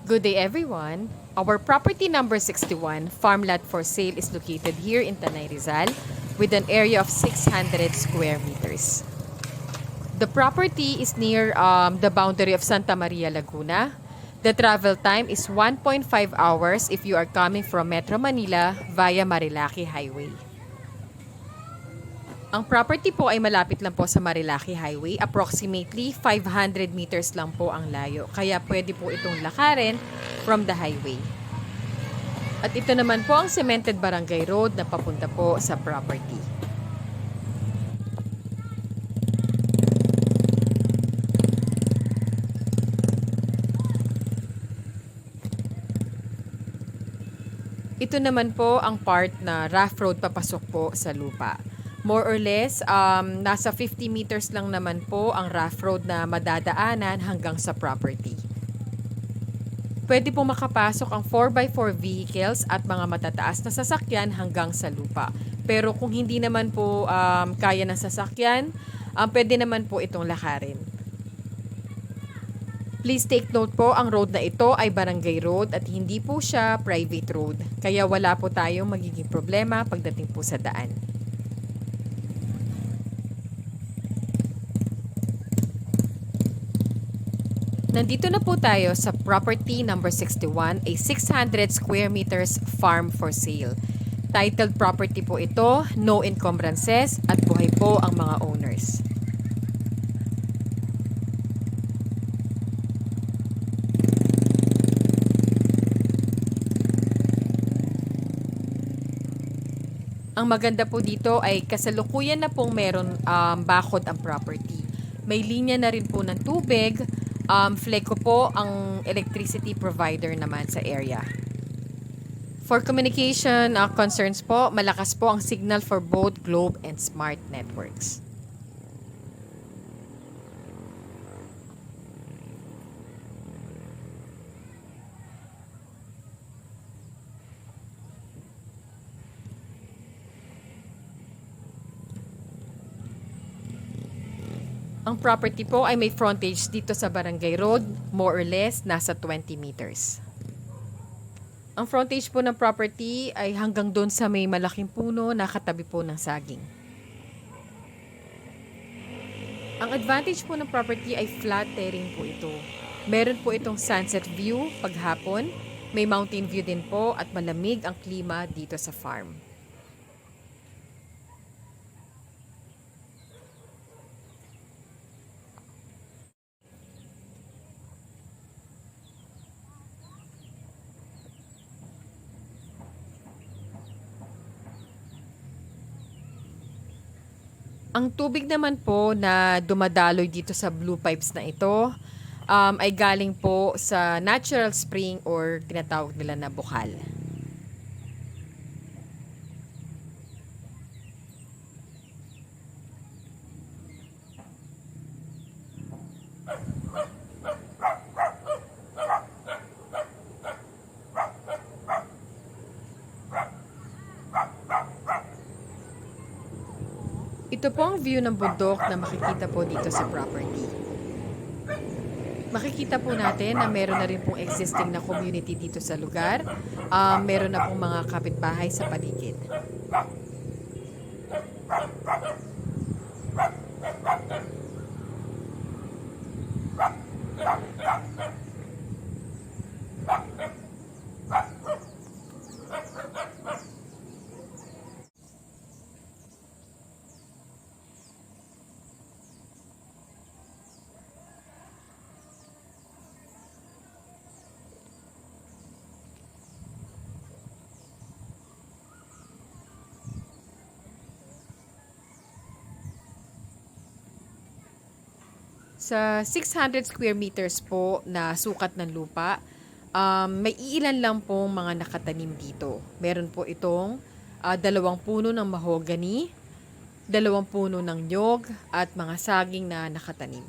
Good day everyone. Our property number 61, farm lot for sale is located here in Tanay Rizal with an area of 600 square meters. The property is near the boundary of Santa Maria, Laguna. The travel time is 1.5 hours if you are coming from Metro Manila via Marilaki Highway. Ang property po ay malapit lang po sa Marilaki Highway. Approximately 500 meters lang po ang layo. Kaya pwede po itong lakarin from the highway. At ito naman po ang cemented barangay road na papunta po sa property. Ito naman po ang part na rough road papasok po sa lupa. More or less, nasa 50 meters lang naman po ang rough road na madadaanan hanggang sa property. Pwede po makapasok ang 4x4 vehicles at mga matataas na sasakyan hanggang sa lupa. Pero kung hindi naman po kaya ng sasakyan, pwede naman po itong lakarin. Please take note po, ang road na ito ay barangay road at hindi po siya private road. Kaya wala po tayong magiging problema pagdating po sa daan. Nandito na po tayo sa property number 61, a 600 square meters farm for sale. Titled property po ito, no encumbrances at buhay po ang mga owners. Ang maganda po dito ay kasalukuyan na pong meron bakod ang property. May linya na rin po ng tubig. Fleco po ang electricity provider naman sa area. For communication concerns po, malakas po ang signal for both Globe and Smart networks. Ang property po ay may frontage dito sa Barangay Road, more or less nasa 20 meters. Ang frontage po ng property ay hanggang doon sa may malaking puno na katabi po ng saging. Ang advantage po ng property ay flat terrain po ito. Meron po itong sunset view paghapon, may mountain view din po at malamig ang klima dito sa farm. Ang tubig naman po na dumadaloy dito sa blue pipes na ito ay galing po sa natural spring or tinatawag nila na bukal. Ito po ang view ng bundok na makikita po dito sa property. Makikita po natin na meron na rin pong existing na community dito sa lugar. Meron na pong mga kapitbahay sa paligid. Sa 600 square meters po na sukat ng lupa, may iilan lang pong mga nakatanim dito. Meron po itong 2 puno ng mahogany, 2 puno ng nyog, at mga saging na nakatanim.